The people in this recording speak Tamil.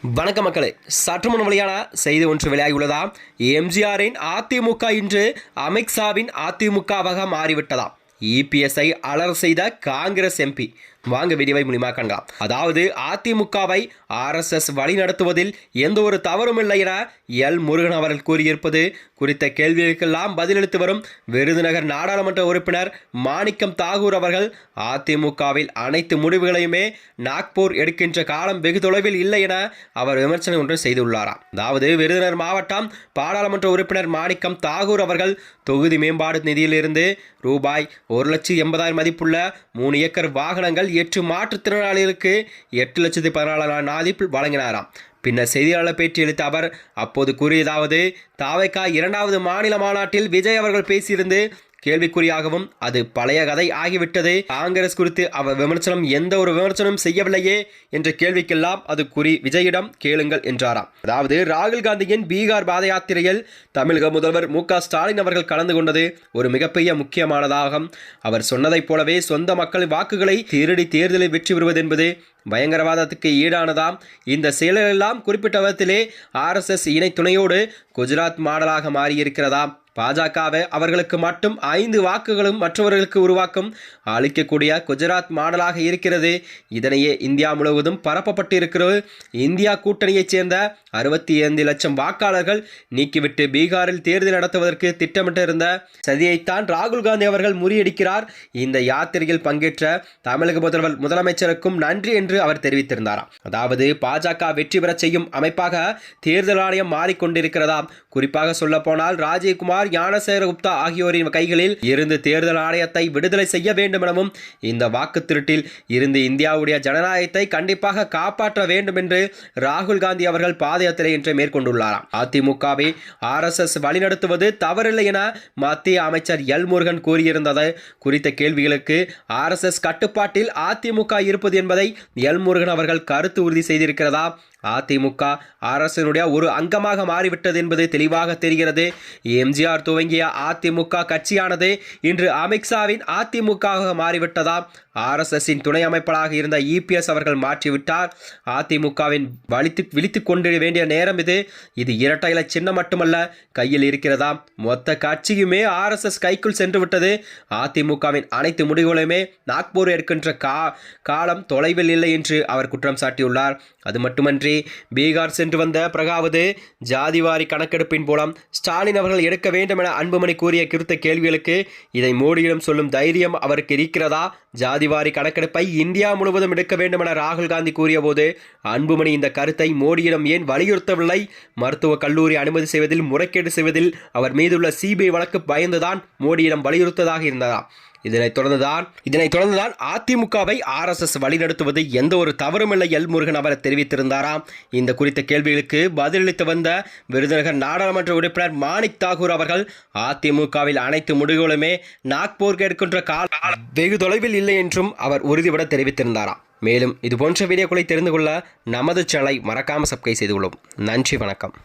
வணக்கம் மக்களே, சற்று முன் வெளியான செய்தி ஒன்று வெளியாகியுள்ளதா? எம்ஜிஆரின் அதிமுக இன்று அமித்ஷாவின் அதிமுகவாக மாறிவிட்டதாம். இபிஎஸ்ஐ அலர் செய்த காங்கிரஸ் எம்பி. வாங்க வீடியோவை மூலமா காணலாம். அதாவது அதிமுகவை ஆர்எஸ்எஸ் வழி நடத்துவதில் எந்த ஒரு தவறும் இல்லை என எல் முருகன் அவர்கள் கூறியிருப்பது குறித்த கேள்விகளுக்கெல்லாம் பதிலளித்து வரும் விருதுநகர் நாடாளுமன்ற உறுப்பினர் மாணிக்கம் தாகூர் அவர்கள் அதிமுகவில் அனைத்து முடிவுகளையுமே நாக்பூர் எடுக்கின்ற காலம் வெகு தொலைவில் இல்லை என அவர் விமர்சனம் ஒன்று செய்துள்ளாராம். அதாவது விருதுநகர் மாவட்டம் பாராளுமன்ற உறுப்பினர் மாணிக்கம் தாகூர் அவர்கள் தொகுதி மேம்பாடு நிதியிலிருந்து ரூபாய் 1,80,000 மதிப்புள்ள 3 ஏக்கர் வாகனங்கள் 8 மாற்றுத்திறனாளிகளுக்கு 8,14,000 வழங்கினாராம். பின்னர் செய்தியாளர் பேட்டியளித்த அவர் அப்போது கூறியதாவது, தாவேகா 2வது மாநில மாநாட்டில் விஜய் அவர்கள் பேசியிருந்து கேள்விக்குறியாகவும் அது பழைய கதை ஆகிவிட்டது. காங்கிரஸ் குறித்து அவர் எந்த ஒரு விமர்சனம் செய்யவில்லையே என்ற கேள்விக்கெல்லாம் அது குறி விஜயிடம் கேளுங்கள் என்றாராம். அதாவது ராகுல் காந்தியின் பீகார் பாத யாத்திரையில் தமிழக முதல்வர் மு.க.ஸ்டாலின் அவர்கள் கலந்து கொண்டது ஒரு மிகப்பெரிய முக்கியமானதாகும். அவர் சொன்னதைப் போலவே சொந்த மக்களின் வாக்குகளை திருடி தேர்தலில் வெற்றி பெறுவது என்பது பயங்கரவாதத்துக்கு ஈடானதாம். இந்த செயலெல்லாம் குறிப்பிட்ட விதத்திலே ஆர்எஸ்எஸ் இணை துணையோடு குஜராத் மாடலாக மாறியிருக்கிறதாம். பாஜகவை அவர்களுக்கு மட்டும் 5 வாக்குகளும் மற்றவர்களுக்கு உருவாக்கும் அளிக்கக்கூடிய குஜராத் மாடலாக இருக்கிறது. இதனையே இந்தியா முழுவதும் பரப்பப்பட்டு இருக்கிறது. இந்தியா கூட்டணியைச் சேர்ந்த 65 லட்சம் வாக்காளர்கள் நீக்கிவிட்டு பீகாரில் தேர்தல் நடத்துவதற்கு திட்டமிட்டிருந்த சதியைத்தான் ராகுல் காந்தி அவர்கள் முறியடிக்கிறார். இந்த யாத்திரையில் பங்கேற்ற தமிழக முதலமைச்சருக்கும் நன்றி என்று அவர் தெரிவித்திருந்தாராம். அதாவது பாஜக வெற்றி பெற செய்யும் அமைப்பாக தேர்தல் ஆணையம் மாறிக்கொண்டிருக்கிறதாம். குறிப்பாக சொல்ல போனால் ராஜீவ்குமார், ஞானசேகரகுப்தா ஆகியோரின் கைகளில் இருந்து தேர்தல் ஆணையத்தை விடுதலை செய்ய வேண்டும் எனவும் இந்த வாக்கு திருட்டில் இருந்து இந்தியாவுடைய ஜனநாயகத்தை கண்டிப்பாக காப்பாற்ற வேண்டும் என்று ராகுல் காந்தி அவர்கள் பாத யாத்திரை என்று மேற்கொண்டுள்ளாராம். அதிமுகவை ஆர்எஸ்எஸ் வழிநடத்துவது தவறில்லை என மத்திய அமைச்சர் எல் முருகன் கூறியிருந்தது குறித்த கேள்விகளுக்கு ஆர்எஸ்எஸ் கட்டுப்பாட்டில் அதிமுக இருப்பது என்பதை எல் முருகன் அவர்கள் கருத்து உறுதி செய்திருக்கிறதா? அதிமுக அரசினுடைய ஒரு அங்கமாக மாறிவிட்டது என்பது தெளிவாக தெரிகிறது. எம்ஜிஆர் துவங்கிய அதிமுக கட்சியானது இன்று அமித்ஷாவின் அதிமுகவாக மாறிவிட்டதா? ஆர்எஸ்எஸ்ஸின் துணை அமைப்பாளராக இருந்த இபிஎஸ் அவர்கள் மாற்றிவிட்டார். அதிமுகவின் விழித்து கொண்டு வேண்டிய நேரம் இது இரட்டை இலை சின்னம் மட்டுமல்ல கையில் இருக்கிறதா? மொத்த கட்சியுமே ஆர்எஸ்எஸ் கைக்குள் சென்று விட்டது. அதிமுகவின் அனைத்து முடிவுகளையுமே நாக்பூர் எடுக்கின்ற காலம் தொலைவில் இல்லை என்று அவர் குற்றம் சாட்டியுள்ளார். அது மட்டுமன்றி பீகார் சென்று வந்த பிறகாவது ஜாதிவாரி கணக்கெடுப்பின் மூலம் ஸ்டாலின் அவர்கள் எடுக்க வேண்டும் என அன்புமணி கூறிய குறித்த கேள்விகளுக்கு இதை மோடியிடம் சொல்லும் தைரியம் அவருக்கு இருக்கிறதா? ஜாதிவாரி கணக்கெடுப்பை இந்தியா முழுவதும் எடுக்க வேண்டும் என ராகுல் காந்தி கூறிய போது அன்புமணி இந்த கருத்தை மோடியிடம் ஏன் வலியுறுத்தவில்லை? மருத்துவக் கல்லூரி அனுமதி செய்வதில் முறைகேடு செய்வதில் அவர் மீதுள்ள சிபிஐ வழக்கு பயந்துதான் மோடியிடம் வலியுறுத்ததாக இருந்ததாம். இதனைத் தொடர்ந்துதான் அதிமுகவை ஆர்எஸ்எஸ் வழிநடத்துவது எந்த ஒரு தவறுமில்லை எல் முருகன் அவர் தெரிவித்திருந்தாராம். இந்த குறித்த கேள்விகளுக்கு பதிலளித்து வந்த விருதுநகர் நாடாளுமன்ற உறுப்பினர் மாணிக் தாகூர் அவர்கள் அதிமுகவில் அனைத்து முடிவுகளுமே நாக்பூர் எடுக்கின்ற காலம் வெகு தொலைவில் இல்லை என்றும் அவர் உறுதிபட தெரிவித்திருந்தாராம். மேலும் இதுபோன்ற வீடியோக்களை தெரிந்து கொள்ள நமது சேனலை மறக்காமல் சப்ஸ்கிரைப் செய்து கொள்ளும். நன்றி, வணக்கம்.